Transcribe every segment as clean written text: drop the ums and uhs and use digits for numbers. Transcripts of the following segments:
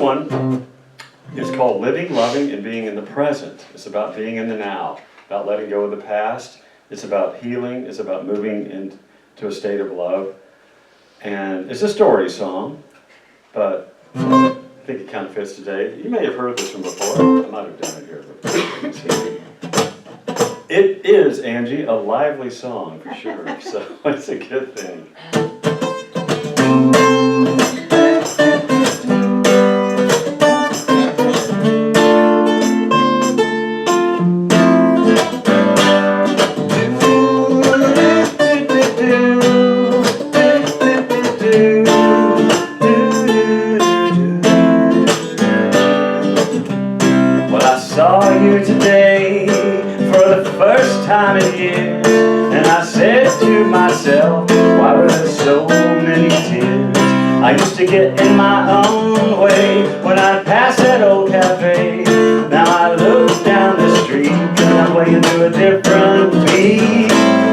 One is called Living, Loving, and Being in the Present. It's about being in the now, about letting go of the past. It's about healing. It's about moving into a state of love. And it's a story song, but I think it kind of fits today. You may have heard this one before. I might have done it here before. It is, Angie, a lively song for sure, so it's a good thing. Saw you today for the first time in years, and I said to myself, why were there so many tears? I used to get in my own way when I'd pass that old cafe. Now I look down the street and I'm playing to a different beat.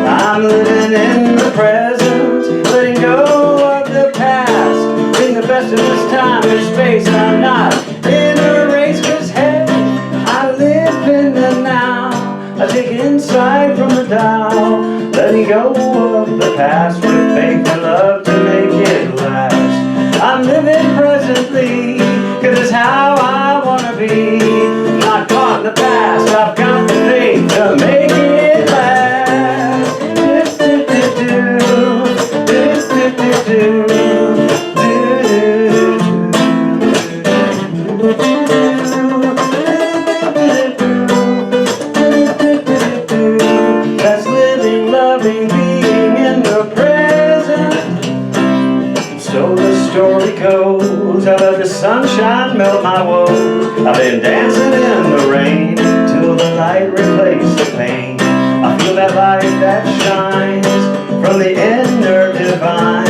I'm living in the present, letting go of the past, being the best of this time and space. I'm not in a race, 'cause hey, I live in the now. I take insight from the Tao, letting go of the past with faith and love to make it last. I'm living presently, 'cause it's how I want to be. Not caught in the past, I've got the faith to make it last. That's living, loving, being in the present. So the story goes, I let the sunshine melt my woes. I've been dancing in the rain till the light replaced the pain. I feel that light that shines from the inner divine.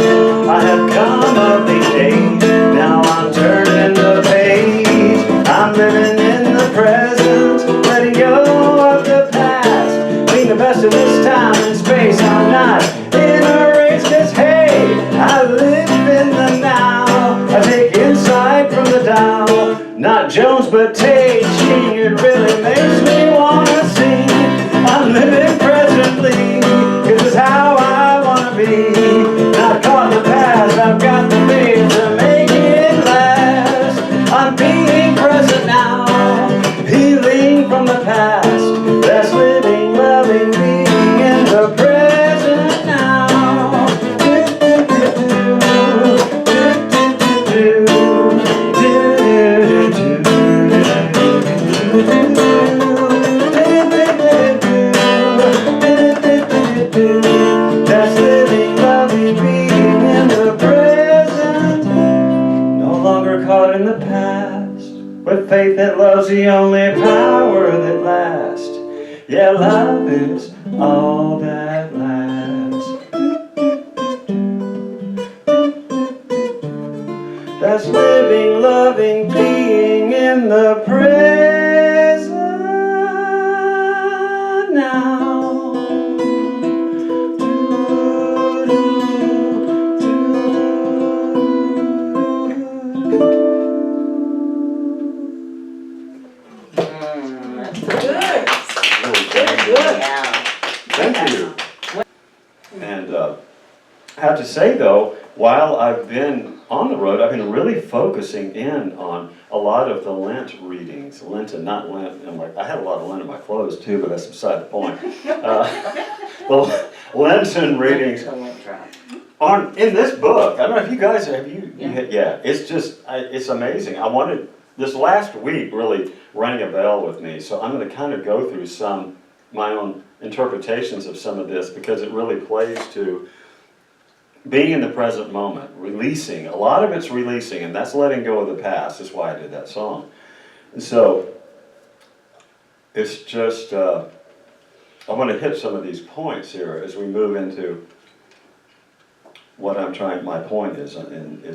I have come of these days, now I'm turning the page. I'm living in the present, letting go of the past, being the best of this time and space. I'm not in a race, 'cause hey, I live in the now. I take insight from the Tao, not Jones but Tate Ching. It really makes me wanna sing. I'm living presently, 'cause it's how I wanna be. Not caught in the past, I've got the faith to make it last. I'm being present now, healing from the past. That's living, loving, being in the present now. That's living, loving, being in the present. No longer caught in the past, with faith that love's the only power that lasts. Yeah, love is all that lasts. That's living, loving, being in the present now. Thank you. And I have to say though, while I've been on the road, I've been really focusing in on a lot of the Lent readings. Lenten, not Lent. And I had a lot of Lent in my clothes too, but that's beside the point. The Lenten readings aren't in this book. I don't know if you guys have yeah. It's just it's amazing. I wanted this last week really rang a bell with me, so I'm going to kind of go through my own interpretations of some of this, because it really plays to being in the present moment, releasing. A lot of it's releasing, and that's letting go of the past. That's why I did that song. And so it's just, I want to hit some of these points here as we move into what I'm trying, my point is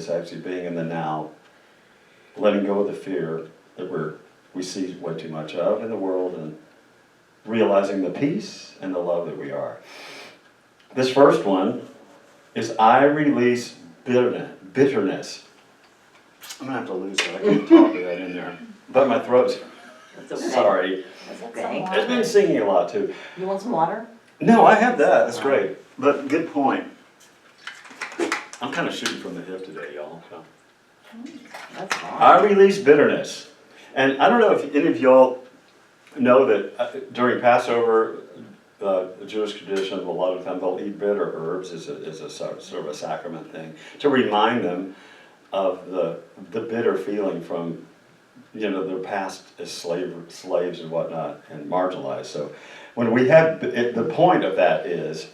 actually being in the now, letting go of the fear that we see way too much of in the world, and realizing the peace and the love that we are. This first one is I release bitterness. I'm gonna have to lose that. I can't talk with that in there. But my throat's, That's okay. sorry. That's okay. I've been singing a lot too. You want some water? No, I have that. That's great. But good point. I'm kind of shooting from the hip today, y'all. So. That's fine. I release bitterness. And I don't know if any of y'all know that during Passover, the Jewish tradition, a lot of times they'll eat bitter herbs as a sort of a sacrament thing to remind them of the bitter feeling from, their past as slaves and whatnot and marginalized. So when we have, the point of that is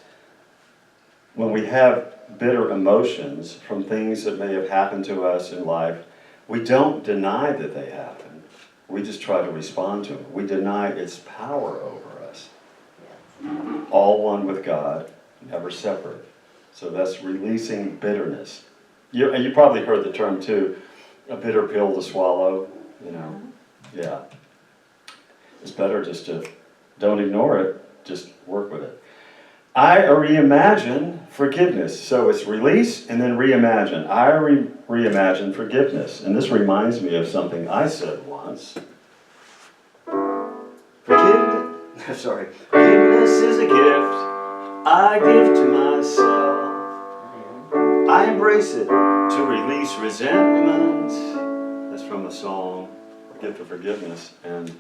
when we have bitter emotions from things that may have happened to us in life, we don't deny that they happen. We just try to respond to them. We deny its power over us. All one with God, never separate. So that's releasing bitterness. You probably heard the term too, a bitter pill to swallow, Yeah. It's better just to don't ignore it, just work with it. I reimagine forgiveness. So it's release and then reimagine. I reimagine forgiveness. And this reminds me of something I said once. Forgiveness is a gift I give to myself. I embrace it to release resentment. That's from a song, Gift of Forgiveness. And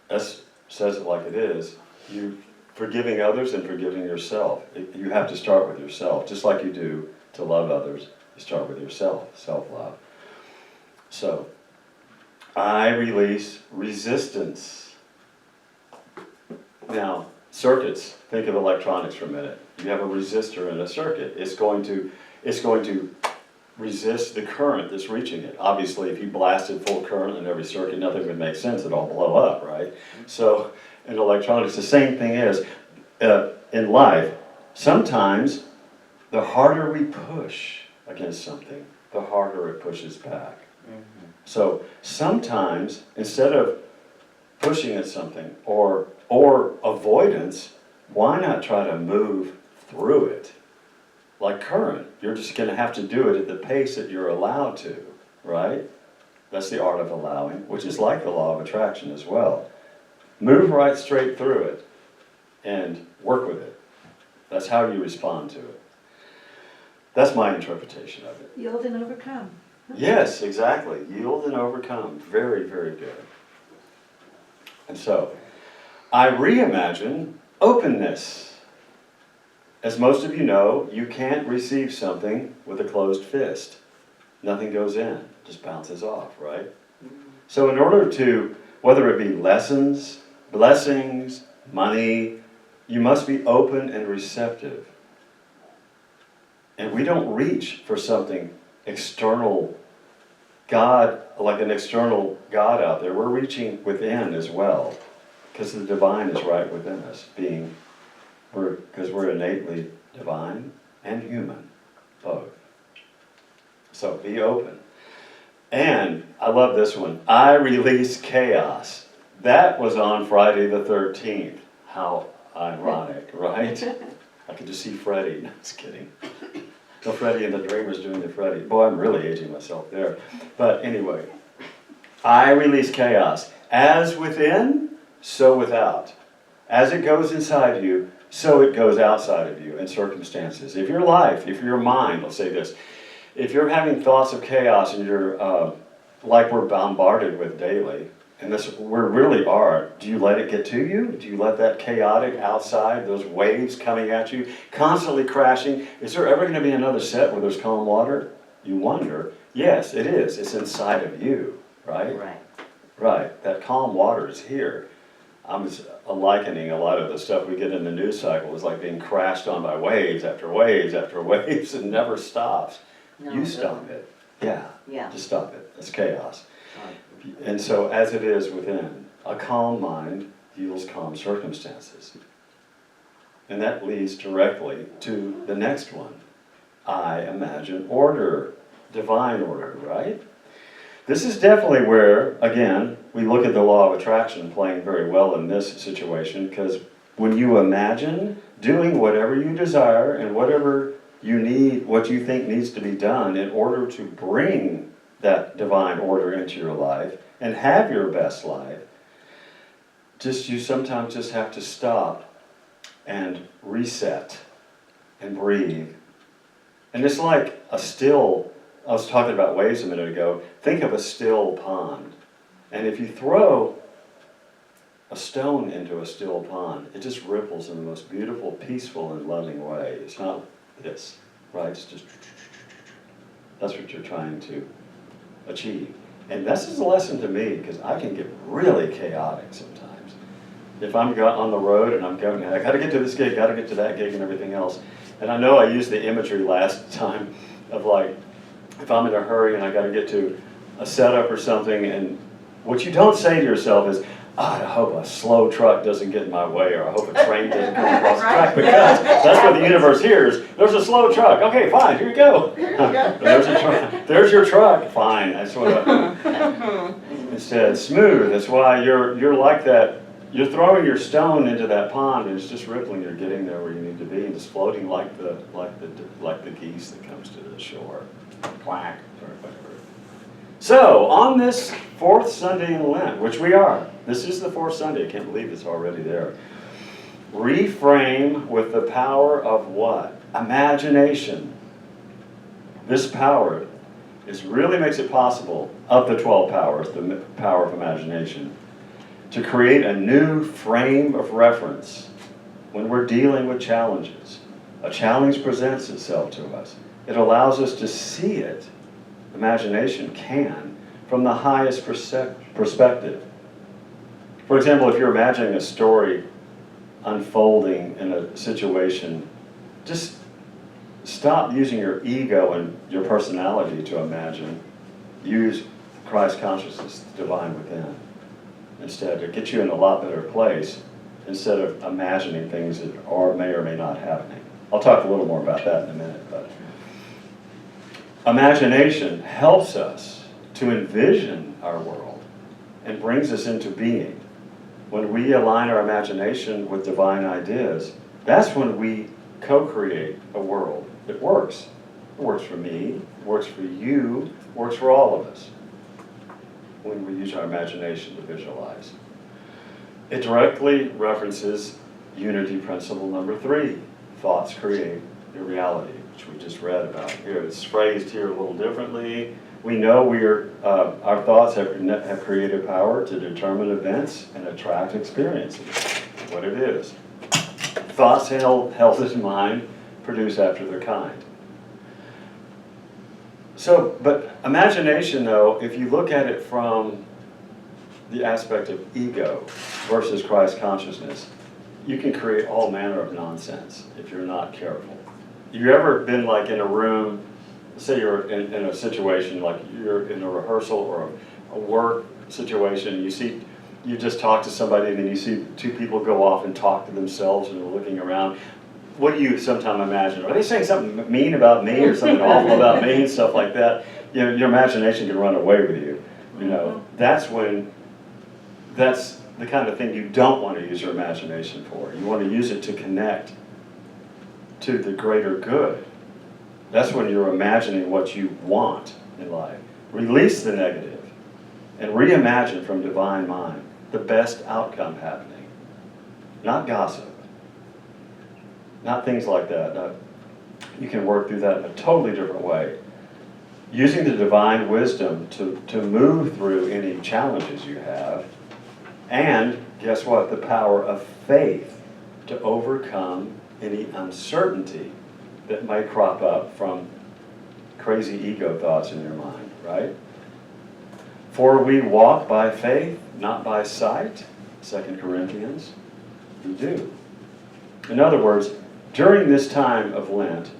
S says it like it is. You forgiving others and forgiving yourself. You have to start with yourself. Just like you do to love others, you start with yourself, self-love. So, I release resistance. Now, circuits, think of electronics for a minute. You have a resistor in a circuit. It's going to resist the current that's reaching it. Obviously, if you blasted full current in every circuit, nothing would make sense. It'd all blow up, right? So, in electronics, the same thing is in life. Sometimes, the harder we push against something, the harder it pushes back. Mm-hmm. So sometimes, instead of pushing at something or avoidance, why not try to move through it? Like current, you're just going to have to do it at the pace that you're allowed to, right? That's the art of allowing, which is like the law of attraction as well. Move right straight through it and work with it. That's how you respond to it. That's my interpretation of it. Yield and overcome. Yes, exactly. Yield and overcome. Very, very good. And so, I reimagine openness. As most of you know, you can't receive something with a closed fist. Nothing goes in, just bounces off, right? So in order to, whether it be lessons, blessings, money, you must be open and receptive. And we don't reach for something external, God, like an external God out there. We're reaching within as well, because the divine is right within us, because we're innately divine and human, both. So be open. And I love this one. I release chaos. That was on Friday the 13th. How ironic, right? I could just see Freddie. No, just kidding. So Freddie and the Dreamers doing the Freddie. Boy, I'm really aging myself there. But anyway, I release chaos. As within, so without. As it goes inside you, so it goes outside of you in circumstances. If your life, if your mind, let's say this, if you're having thoughts of chaos and you're, like we're bombarded with daily, and this we really are, do you let it get to you? Do you let that chaotic outside, those waves coming at you, constantly crashing? Is there ever going to be another set where there's calm water? You wonder. Yes, it is. It's inside of you, right? Right. Right. That calm water is here. I'm likening a lot of the stuff we get in the news cycle is like being crashed on by waves after waves after waves and never stops. No, You stop it. Yeah. Yeah. Just stop it. It's chaos. Right. And so as it is within, a calm mind yields calm circumstances. And that leads directly to the next one. I imagine order, divine order, right? This is definitely where, again, we look at the law of attraction playing very well in this situation, because when you imagine doing whatever you desire and whatever you need, what you think needs to be done in order to bring that divine order into your life and have your best life, you sometimes just have to stop and reset and breathe. And it's like a still, I was talking about waves a minute ago, think of a still pond. And if you throw a stone into a still pond, it just ripples in the most beautiful, peaceful, and loving way. It's not this, right? It's just, that's what you're trying to achieve. And this is a lesson to me, because I can get really chaotic sometimes. If I'm on the road and I'm going, I gotta get to this gig, gotta get to that gig and everything else. And I know I used the imagery last time of like, if I'm in a hurry and I gotta get to a setup or something, and what you don't say to yourself is, I hope a slow truck doesn't get in my way, or I hope a train doesn't come across the track, because that's what the universe hears. There's a slow truck. Okay, fine, here you go. There's your truck. Fine, that's what instead, smooth. That's why you're like that. You're throwing your stone into that pond, and it's just rippling. You're getting there where you need to be, and just floating like the geese that comes to the shore. Quack, or whatever. So, on this fourth Sunday in Lent, which we are, this is the fourth Sunday, I can't believe it's already there. Reframe with the power of what? Imagination. This power really makes it possible, of the 12 powers, the power of imagination, to create a new frame of reference when we're dealing with challenges. A challenge presents itself to us. It allows us to see it. Imagination can, from the highest perspective. For example, if you're imagining a story unfolding in a situation, just stop using your ego and your personality to imagine. Use Christ consciousness, the divine within, instead, to get you in a lot better place, instead of imagining things that are may or may not happening. I'll talk a little more about that in a minute, but imagination helps us to envision our world and brings us into being. When we align our imagination with divine ideas, that's when we co-create a world that works. It works for me, it works for you, it works for all of us when we use our imagination to visualize. It directly references unity principle number 3, thoughts create your reality, which we just read about here. It's phrased here a little differently. We know our thoughts have creative power to determine events and attract experiences, what it is. Thoughts held in mind produce after their kind. So, but imagination though, if you look at it from the aspect of ego versus Christ consciousness, you can create all manner of nonsense if you're not careful. You ever been like in a room, say you're in a situation like you're in a rehearsal or a work situation, you just talk to somebody and then you see two people go off and talk to themselves and they're looking around. What do you sometimes imagine? Are they saying something mean about me or something awful about me and stuff like that? You know, your imagination can run away with you. You know, that's the kind of thing you don't want to use your imagination for. You want to use it to connect to the greater good. That's when you're imagining what you want in life. Release the negative and reimagine from divine mind the best outcome happening. Not gossip. Not things like that. You can work through that in a totally different way. Using the divine wisdom to move through any challenges you have. And guess what? The power of faith to overcome any uncertainty that might crop up from crazy ego thoughts in your mind, right? For we walk by faith, not by sight, 2 Corinthians. We do. In other words, during this time of Lent,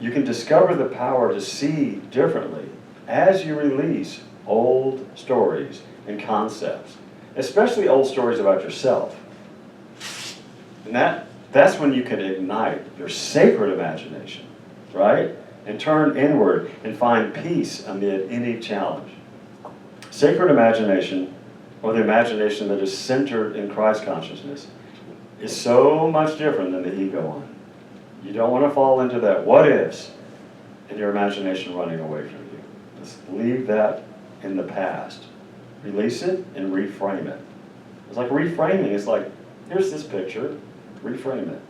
you can discover the power to see differently as you release old stories and concepts, especially old stories about yourself. And that's when you can ignite your sacred imagination, right? And turn inward and find peace amid any challenge. Sacred imagination, or the imagination that is centered in Christ consciousness, is so much different than the ego one. You don't want to fall into that what ifs and your imagination running away from you. Let's leave that in the past. Release it and reframe it. It's like reframing. It's like, here's this picture, reframe it.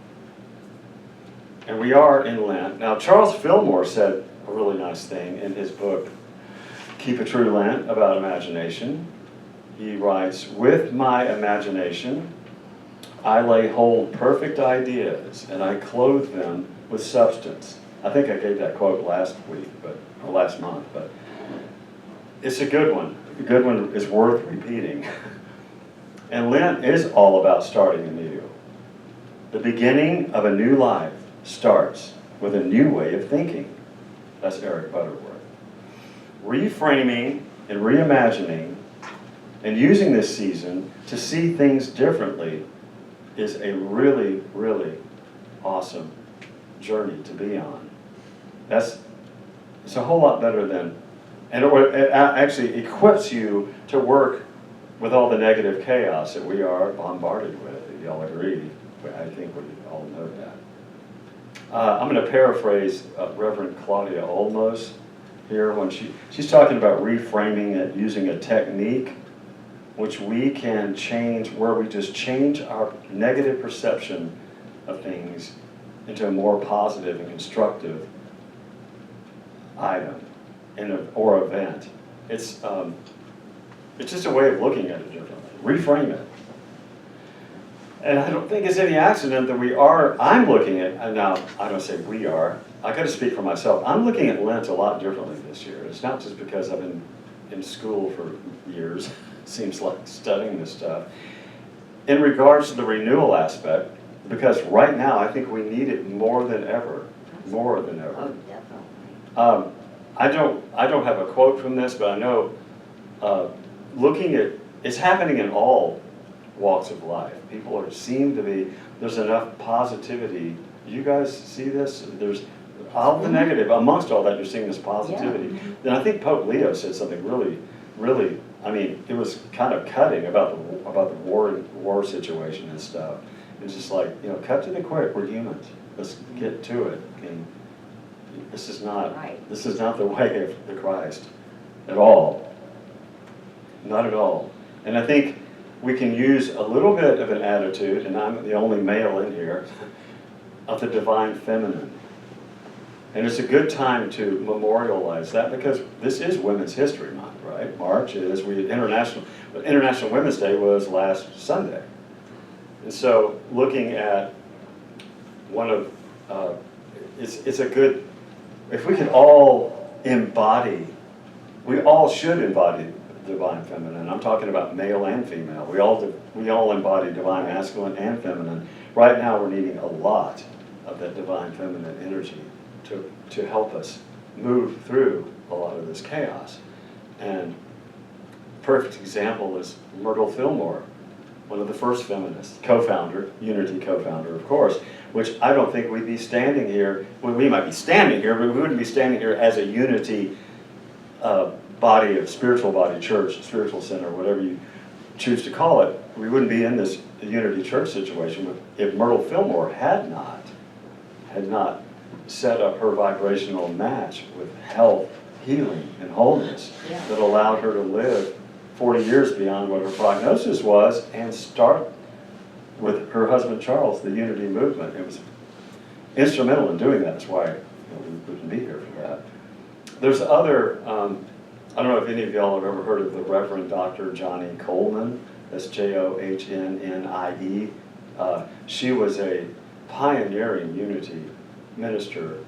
And we are in Lent. Now, Charles Fillmore said a really nice thing in his book, Keep a True Lent, about imagination. He writes, with my imagination, I lay hold perfect ideas and I clothe them with substance. I think I gave that quote last week, or last month, but it's a good one. A good one is worth repeating. And Lent is all about starting anew. The beginning of a new life starts with a new way of thinking. That's Eric Butterworth. Reframing and reimagining and using this season to see things differently is a really, really awesome journey to be on. It's a whole lot better than, and it actually equips you to work with all the negative chaos that we are bombarded with. If y'all agree, I think we all know that. I'm going to paraphrase Reverend Claudia Olmos here when she's talking about reframing it using a technique which we can change, where we just change our negative perception of things into a more positive and constructive item or event. It's just a way of looking at it differently. Reframe it. And I don't think it's any accident that I'm looking at, now I don't say we are, I gotta speak for myself, I'm looking at Lent a lot differently this year. It's not just because I've been in school for years, seems like, studying this stuff. In regards to the renewal aspect, because right now I think we need it more than ever, more than ever. Oh, definitely. I don't have a quote from this, but I know looking at, it's happening in all walks of life. People seem to be, there's enough positivity. You guys see this? There's all the negative, amongst all that you're seeing this positivity. Yeah. Then I think Pope Leo said something really, really, I mean, it was kind of cutting about the war situation and stuff. It's just like, cut to the quick, we're humans. Let's get to it. I mean, this is not the way of the Christ at all. Not at all. And I think we can use a little bit of an attitude, and I'm the only male in here, of the divine feminine. And it's a good time to memorialize that because this is Women's History Month, right? March is International Women's Day was last Sunday. And so looking at one of, it's a good, if we could all embody, we all should embody divine feminine. I'm talking about male and female. We all embody divine masculine and feminine. Right now we're needing a lot of that divine feminine energy to help us move through a lot of this chaos. And perfect example is Myrtle Fillmore, one of the first feminists, co-founder, Unity co-founder, of course, which I don't think we'd be standing here, well, we might be standing here, but we wouldn't be standing here as a Unity body of spiritual body church, spiritual center, whatever you choose to call it. We wouldn't be in this Unity church situation if Myrtle Fillmore had not set up her vibrational match with health, healing, and wholeness that allowed her to live 40 years beyond what her prognosis was and start with her husband Charles the Unity movement. It was instrumental in doing that. That's why we wouldn't be here for that. There's other, I don't know if any of y'all have ever heard of the Reverend Dr. Johnnie Coleman. That's Johnnie. She was a pioneering Unity minister,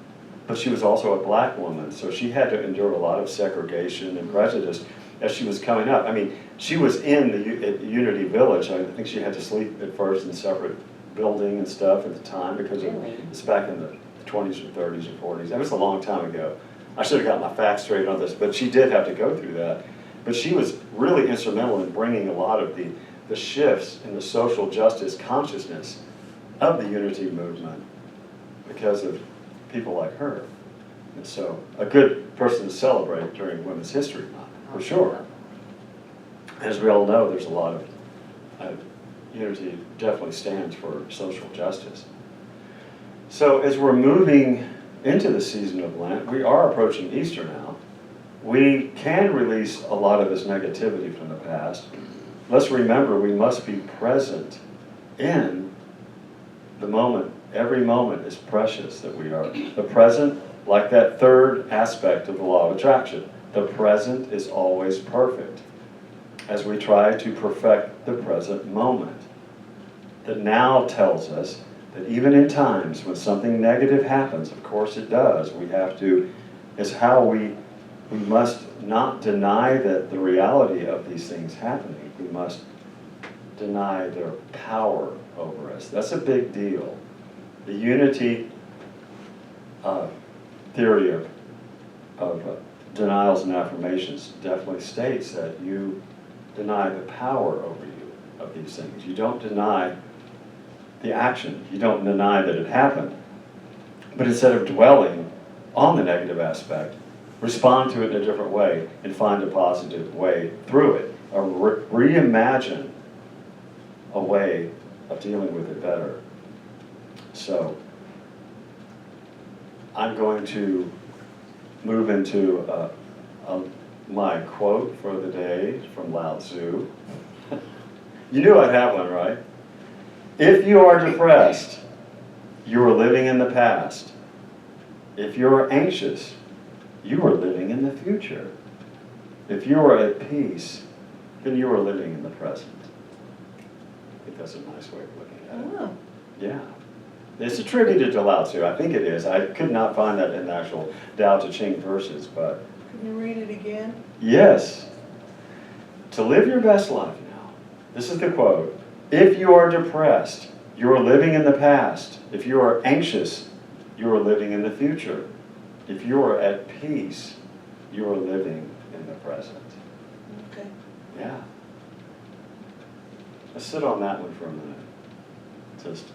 but she was also a black woman, so she had to endure a lot of segregation and prejudice as she was coming up. I mean, she was in the Unity Village. I think she had to sleep at first in a separate building and stuff at the time because it's back in the 20s or 30s or 40s. That was a long time ago. I should have got my facts straight on this, but she did have to go through that. But she was really instrumental in bringing a lot of the shifts in the social justice consciousness of the Unity movement because of people like her. And so a good person to celebrate during Women's History Month, for sure. As we all know, there's a lot of, Unity definitely stands for social justice. So as we're moving into the season of Lent, we are approaching Easter now. we can release a lot of this negativity from the past. Let's remember we must be present in the moment. Every moment is precious that we are. The present, like that third aspect of the law of attraction, the present is always perfect as we try to perfect the present moment. The now tells us that even in times when something negative happens, of course it does, we have to, is how we must not deny that the reality of these things happening. We must deny their power over us. That's a big deal. The unity theory of denials and affirmations definitely states that you deny the power over you of these things. You don't deny the action. You don't deny that it happened. But instead of dwelling on the negative aspect, respond to it in a different way and find a positive way through it. Or reimagine a way of dealing with it better. So, I'm going to move into my quote for the day from Lao Tzu. You knew I'd have one, right? If you are depressed, you are living in the past. If you are anxious, you are living in the future. If you are at peace, then you are living in the present. I think that's a nice way of looking at it. Oh. Yeah. It's attributed to Lao Tzu. I think it is. I could not find that in the actual Tao Te Ching verses, but... Can you read it again? Yes. To live your best life now. This is the quote. If you are depressed, you are living in the past. If you are anxious, you are living in the future. If you are at peace, you are living in the present. Okay. Yeah. Let's sit on that one for a minute. Just